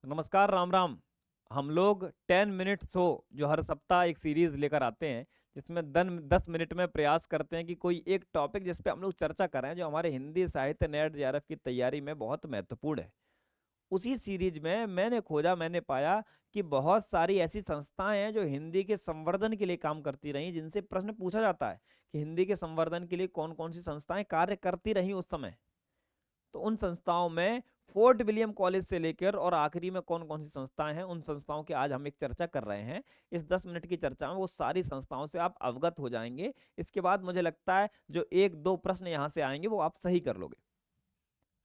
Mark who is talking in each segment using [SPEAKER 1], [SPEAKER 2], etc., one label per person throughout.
[SPEAKER 1] नमस्कार, राम राम। हम लोग 10 मिनट शो जो हर सप्ताह एक सीरीज लेकर आते हैं, जिसमें 10 मिनट में प्रयास करते हैं कि कोई एक टॉपिक जिस पे हम लोग चर्चा करें जो हमारे हिंदी साहित्य नेट जेआरएफ की तैयारी में बहुत महत्वपूर्ण है। उसी सीरीज में मैंने खोजा, मैंने पाया कि बहुत सारी ऐसी संस्थाएं हैं जो हिंदी के संवर्धन के लिए काम करती रही, जिनसे प्रश्न पूछा जाता है कि हिंदी के संवर्धन के लिए कौन कौन सी संस्थाएं कार्य करती रही उस समय। तो उन संस्थाओं में फोर्ट विलियम कॉलेज से लेकर और आखिरी में कौन कौन सी संस्थाएं हैं, उन संस्थाओं की आज हम एक चर्चा कर रहे हैं। इस 10 मिनट की चर्चा में वो सारी संस्थाओं से आप अवगत हो जाएंगे। इसके बाद मुझे लगता है जो एक दो प्रश्न यहाँ से आएंगे वो आप सही कर लोगे।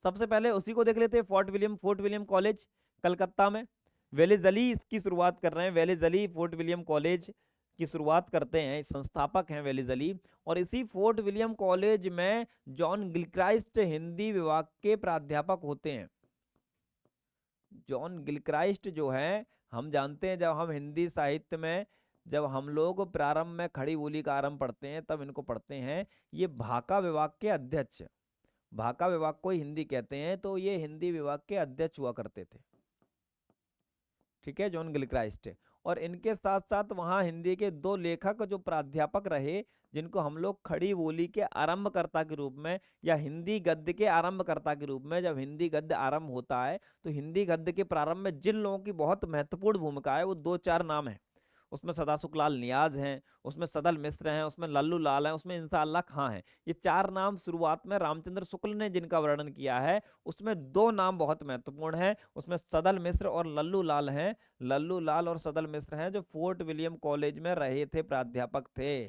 [SPEAKER 1] सबसे पहले उसी को देख लेते हैं, फोर्ट विलियम कॉलेज कलकत्ता में। वेलेजली इसकी शुरुआत कर रहे हैं, वेलेजली फोर्ट विलियम कॉलेज की शुरुआत करते हैं, संस्थापक हैं वेलेजली। और इसी फोर्ट विलियम कॉलेज में जॉन गिलक्राइस्ट हिंदी विभाग के प्राध्यापक होते हैं। जॉन गिलक्राइस्ट जो है, हम जानते हैं जब हम हिंदी साहित्य में, जब हम लोग प्रारंभ में खड़ी बोली का आरंभ पढ़ते हैं तब इनको पढ़ते हैं। ये भाका विभाग के अध्यक्ष, भाका विभाग को ही हिंदी कहते हैं, तो ये हिंदी विभाग के अध्यक्ष हुआ करते थे। ठीक है, जॉन गिलक्राइस्ट। और इनके साथ साथ वहाँ हिंदी के दो लेखक जो प्राध्यापक रहे, जिनको हम लोग खड़ी बोली के आरंभकर्ता के रूप में या हिंदी गद्य के आरंभकर्ता के रूप में, जब हिंदी गद्य आरंभ होता है तो हिंदी गद्य के प्रारंभ में जिन लोगों की बहुत महत्वपूर्ण भूमिका है वो दो चार नाम है। उसमें सदासुख लाल नियाज हैं, उसमें सदल मिश्र हैं, उसमें लल्लू लाल हैं, उसमें इंशाअल्लाह खां हैं। ये चार नाम शुरुआत में रामचंद्र शुक्ल ने जिनका वर्णन किया है, उसमें दो नाम बहुत महत्वपूर्ण हैं। उसमें सदल मिश्र और लल्लू लाल हैं। लल्लू लाल और सदल मिश्र हैं जो फोर्ट विलियम कॉलेज में रहे थे, प्राध्यापक थे।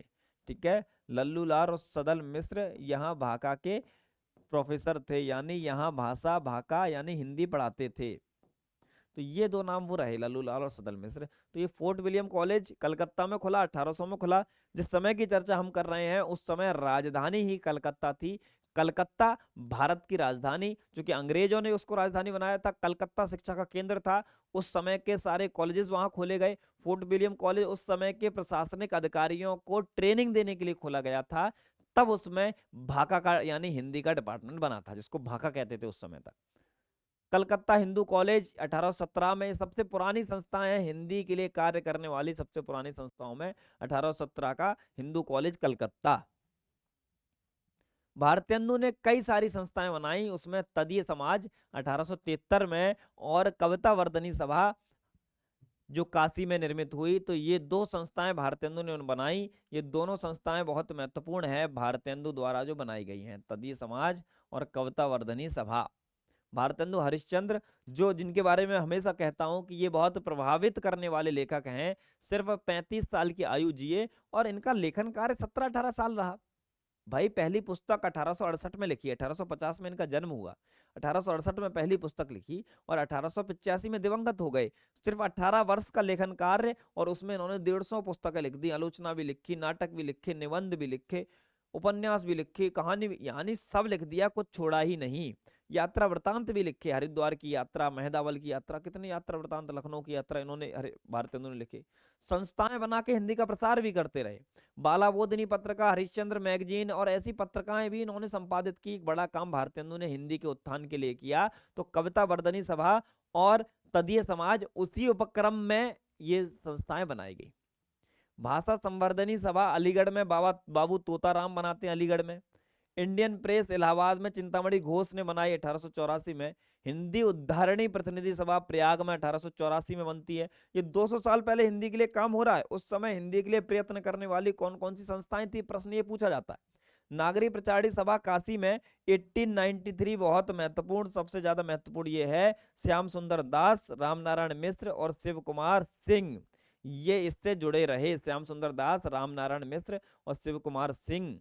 [SPEAKER 1] ठीक है, लल्लू लाल और सदल मिश्र यहाँ भाका के प्रोफेसर थे, यानी यहाँ भाषा भाका यानी हिंदी पढ़ाते थे। तो ये दो नाम वो रहे, लल्लू लाल और सदल मिश्र। तो ये फोर्ट विलियम कॉलेज कलकत्ता में खुला, 1800 में खुला। जिस समय की चर्चा हम कर रहे हैं उस समय राजधानी ही कलकत्ता थी। कलकत्ता भारत की राजधानी, क्योंकि अंग्रेजों ने उसको राजधानी बनाया था, कलकत्ता शिक्षा का केंद्र था। उस समय के सारे कॉलेजेस वहां खोले गए। फोर्ट विलियम कॉलेज उस समय के प्रशासनिक अधिकारियों को ट्रेनिंग देने के लिए खोला गया था। तब उसमें भाका का यानी हिंदी का डिपार्टमेंट बना था, जिसको भाका कहते थे उस समय तक। कलकत्ता हिंदू कॉलेज 1817 में, सबसे पुरानी संस्था है हिंदी के लिए कार्य करने वाली, सबसे पुरानी संस्थाओं में 1817 का हिंदू कॉलेज कलकत्ता। भारतेंदु ने कई सारी संस्थाएं बनाई, उसमें तदीय समाज 1873 में और कविता वर्धनी सभा जो काशी में निर्मित हुई। तो ये दो संस्थाएं भारतेंदु ने बनाई। ये दोनों संस्थाएं बहुत महत्वपूर्ण है भारतेंदु द्वारा जो बनाई गई हैं, तदीय समाज और कविता वर्धनी सभा। भारतेंदु हरिश्चंद्र, जो जिनके बारे में हमेशा कहता हूं कि ये बहुत प्रभावित करने वाले लेखक हैं, सिर्फ 35 साल की आयु जिए और इनका लेखन कार्य 17-18 साल रहा। भाई पहली पुस्तक 1868 में लिखी, 1850 में इनका जन्म हुआ, 1868 में पहली पुस्तक लिखी और 1885 में दिवंगत हो गए। सिर्फ 18 वर्ष का लेखन कार्य, और उसमें इन्होंने 150 पुस्तकें लिख दी, आलोचना भी लिखी, नाटक भी लिखे, निबंध भी लिखे, उपन्यास भी लिखे, कहानी भी, यानी सब लिख दिया, कुछ छोड़ा ही नहीं। यात्रा वृतांत भी लिखे, हरिद्वार की यात्रा, मेहदावल की यात्रा, कितनी यात्रा वृतांत, लखनऊ की यात्रा इन्होंने भारतेंदु ने लिखे। संस्थाएं बना के हिंदी का प्रसार भी करते रहे। बालाबोधिनी पत्रिका, हरिश्चंद्र मैगजीन और ऐसी पत्रिकाएं भी इन्होंने संपादित की। एक बड़ा काम भारतेंदु ने हिंदी के उत्थान के लिए किया। तो कविता वर्धनी सभा और तदीय समाज, उसी उपक्रम में ये संस्थाएं बनाई गई। भाषा संवर्धनी सभा अलीगढ़ में बाबू तोताराम बनाते हैं, अलीगढ़ में। इंडियन प्रेस इलाहाबाद में चिंतामणि घोष ने बनाई 1884 में। हिंदी उद्धारणी प्रतिनिधि सभा प्रयाग में 1884 में बनती है। ये 200 साल पहले हिंदी के लिए काम हो रहा है। उस समय हिंदी के लिए प्रयत्न करने वाली कौन कौन सी संस्थाएं थी, प्रश्न ये पूछा जाता है। नागरी प्रचारणी सभा काशी में 1893, बहुत महत्वपूर्ण, सबसे ज्यादा महत्वपूर्ण ये है, श्याम सुंदर दास, रामनारायण मिश्र और शिव कुमार सिंह, ये इससे जुड़े रहे। श्याम सुंदर दास, रामनारायण मिश्र और शिव कुमार सिंह।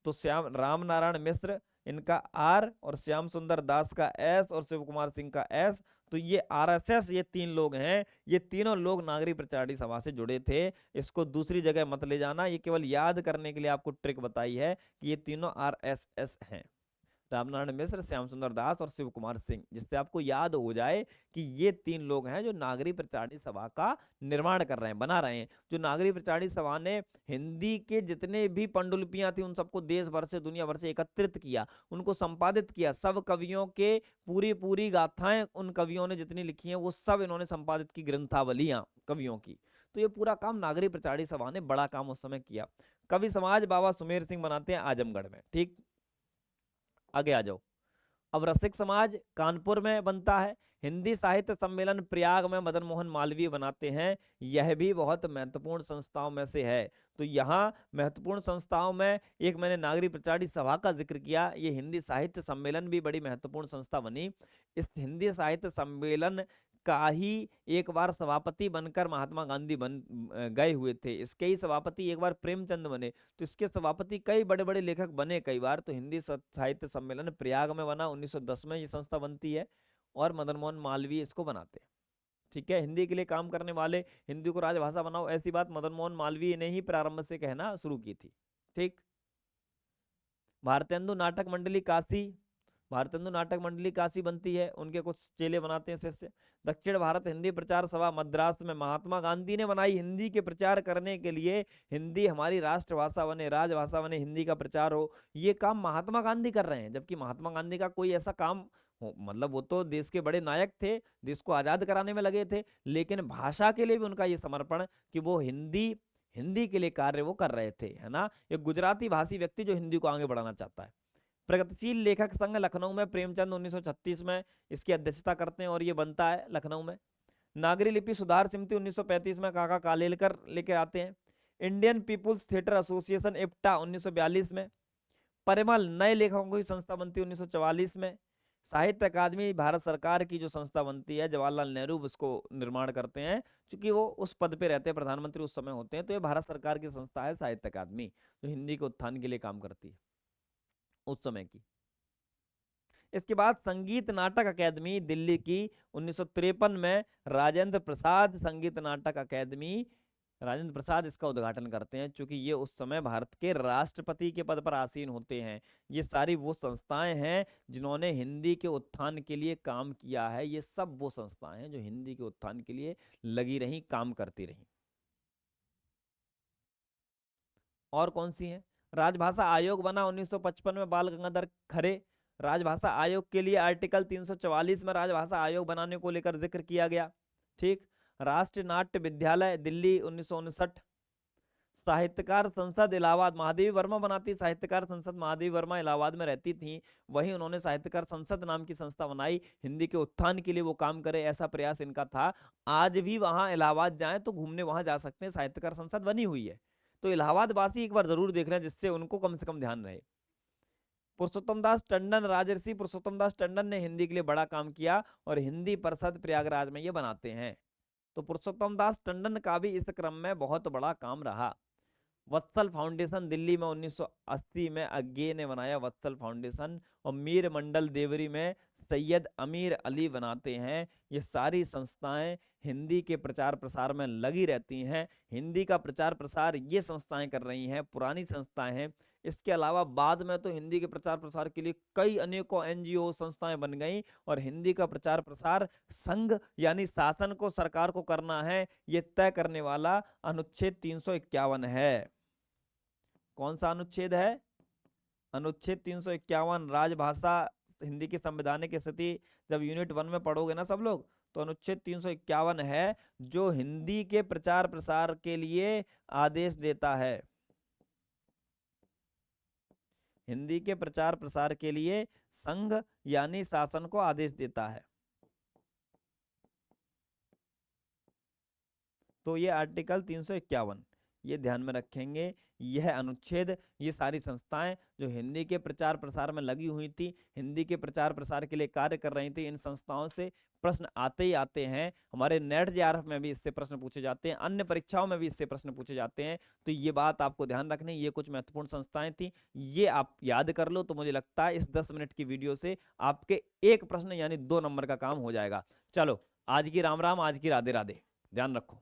[SPEAKER 1] तो श्याम राम नारायण मिश्र इनका आर और श्याम सुंदर दास का एस और शिव कुमार सिंह का एस। तो ये आरएसएस, ये तीन लोग हैं। ये तीनों लोग नागरिक प्रचारणी सभा से जुड़े थे। इसको दूसरी जगह मत ले जाना, ये केवल याद करने के लिए आपको ट्रिक बताई है कि ये तीनों आरएसएस हैं, रामनारायण मिश्र, श्याम सुंदर दास और शिव कुमार सिंह, जिससे आपको याद हो जाए कि ये 3 लोग हैं जो नागरिक प्रचारणी सभा का निर्माण कर रहे हैं, बना रहे हैं। जो नागरिक प्रचारणी सभा ने हिंदी के जितने भी पांडुलिपियां थी उन सबको देश भर से, दुनिया भर से एकत्रित किया, उनको संपादित किया। सब कवियों के पूरी पूरी गाथाएं उन कवियों ने जितनी लिखी हैं वो सब इन्होंने संपादित की, ग्रंथावलियां कवियों की। तो ये पूरा काम नागरिक प्रचारणी सभा ने बड़ा काम उस समय किया। कवि समाज बाबा सुमेर सिंह बनाते हैं आजमगढ़ में। ठीक, आगे आ जाओ। अब रसिक समाज कानपुर में बनता है। हिंदी साहित्य सम्मेलन प्रयाग में मदन मोहन मालवीय बनाते हैं। यह भी बहुत महत्वपूर्ण संस्थाओं में से है। तो यहाँ महत्वपूर्ण संस्थाओं में एक मैंने नागरिक प्रचारणी सभा का जिक्र किया, ये हिंदी साहित्य सम्मेलन भी बड़ी महत्वपूर्ण संस्था बनी। इस हिंदी साहित्य सम्मेलन का ही एक बार सभापति बनकर महात्मा गांधी गए हुए थे। इसके ही सभापति एक बार प्रेमचंद बने। तो इसके सभापति कई बड़े बड़े लेखक बने कई बार। तो हिंदी साहित्य सम्मेलन प्रयाग में बना, 1910 में ये संस्था बनती है और मदन मोहन मालवीय इसको बनाते हैं। ठीक है, हिंदी के लिए काम करने वाले, हिंदी को राजभाषा बनाओ, ऐसी बात मदन मोहन मालवीय ने ही प्रारंभ से कहना शुरू की थी। ठीक, भारतेंदु नाटक मंडली काशी, भारतेंदु नाटक मंडली काशी बनती है, उनके कुछ चेले बनाते हैं शिष्य। दक्षिण भारत हिंदी प्रचार सभा मद्रास में महात्मा गांधी ने बनाई, हिंदी के प्रचार करने के लिए, हिंदी हमारी राष्ट्रभाषा बने, राजभाषा बने, हिंदी का प्रचार हो। ये काम महात्मा गांधी कर रहे हैं, जबकि महात्मा गांधी का कोई ऐसा काम मतलब वो तो देश के बड़े नायक थे, देश को आजाद कराने में लगे थे, लेकिन भाषा के लिए भी उनका ये समर्पण कि वो हिंदी के लिए कार्य वो कर रहे थे, है ना। एक गुजराती भाषी व्यक्ति जो हिंदी को आगे बढ़ाना चाहता है। प्रगतिशील लेखक संघ लखनऊ में प्रेमचंद 1936 में इसकी अध्यक्षता करते हैं और ये बनता है लखनऊ में। नागरी लिपि सुधार समिति 1935 में काका कालेलकर लेके आते हैं। Indian People's Theatre Association IPTA 1942 में। परिमल नए लेखकों की संस्था बनती है 1944 में। साहित्य अकादमी भारत सरकार की जो संस्था बनती है, जवाहरलाल नेहरू उसको निर्माण करते हैं, क्योंकि वो उस पद पे रहते हैं, प्रधानमंत्री उस समय होते हैं। तो ये भारत सरकार की संस्था है साहित्य अकादमी, जो हिंदी के उत्थान के लिए काम करती है उस समय की। इसके बाद संगीत नाटक अकादमी दिल्ली की 1953 में राजेंद्र प्रसाद संगीत नाटक अकादमी, राजेंद्र प्रसाद इसका उद्घाटन करते हैं, क्योंकि ये उस समय भारत के राष्ट्रपति के पद पर आसीन होते हैं। ये सारी वो संस्थाएं हैं जिन्होंने हिंदी के उत्थान के लिए काम किया है। ये सब वो संस्थाएं हैं जो हिंदी के उत्थान के लिए लगी रही, काम करती रही। और कौन सी है? राजभाषा आयोग बना 1955 में, बाल गंगाधर खरे। राजभाषा आयोग के लिए आर्टिकल 344 में राजभाषा आयोग बनाने को लेकर जिक्र किया गया। ठीक, राष्ट्रीय नाट्य विद्यालय दिल्ली 1959। साहित्यकार संसद इलाहाबाद महादेवी वर्मा बनाती, साहित्यकार संसद महादेवी वर्मा इलाहाबाद में रहती थी, वहीं उन्होंने साहित्यकार संसद नाम की संस्था बनाई, हिंदी के उत्थान के लिए वो काम करे, ऐसा प्रयास इनका था। आज भी वहां इलाहाबाद जाएं तो घूमने वहां जा सकते हैं, साहित्यकार संसद बनी हुई है। तो इलाहाबाद वासी एक बार जरूर देख रहे हैं, जिससे उनको कम से कम ध्यान रहे। पुरुषोत्तम दास टंडन, राजर्षि पुरुषोत्तम दास टंडन ने हिंदी के लिए बड़ा काम किया और हिंदी परिषद प्रयागराज में ये बनाते हैं। तो पुरुषोत्तम दास टंडन का भी इस क्रम में बहुत बड़ा काम रहा। वत्सल फाउंडेशन दिल्ली में 1980 में अज्ञे ने बनाया वत्सल फाउंडेशन, और मीर मंडल देवरी में सैयद अमीर अली बनाते हैं। ये सारी संस्थाएं हिंदी के प्रचार प्रसार में लगी रहती हैं। हिंदी का प्रचार प्रसार ये संस्थाएं कर रही हैं, पुरानी संस्थाएं हैं। इसके अलावा बाद में तो हिंदी के प्रचार प्रसार के लिए कई अनेकों एनजीओ संस्थाएं बन गई, और हिंदी का प्रचार प्रसार संघ यानी शासन को, सरकार को करना है, ये तय करने वाला अनुच्छेद 351 है। कौन सा अनुच्छेद है? अनुच्छेद 351। राजभाषा हिंदी की संवैधानिक स्थिति जब यूनिट 1 में पढ़ोगे ना सब लोग, तो अनुच्छेद 351 है जो हिंदी के प्रचार प्रसार के लिए आदेश देता है। हिंदी के प्रचार प्रसार के लिए संघ यानी शासन को आदेश देता है। तो ये आर्टिकल 351 ये ध्यान में रखेंगे। यह अनुच्छेद, ये सारी संस्थाएं जो हिंदी के प्रचार प्रसार में लगी हुई थी, हिंदी के प्रचार प्रसार के लिए कार्य कर रही थी, इन संस्थाओं से प्रश्न आते ही आते हैं। हमारे नेट जेआरएफ में भी इससे प्रश्न पूछे जाते हैं, अन्य परीक्षाओं में भी इससे प्रश्न पूछे जाते हैं। तो ये बात आपको ध्यान रखनी, ये कुछ महत्वपूर्ण संस्थाएं थी, ये आप याद कर लो। तो मुझे लगता है इस 10 मिनट की वीडियो से आपके एक प्रश्न यानी 2 नंबर का काम हो जाएगा। चलो, आज की राम राम, आज की राधे राधे, ध्यान रखो।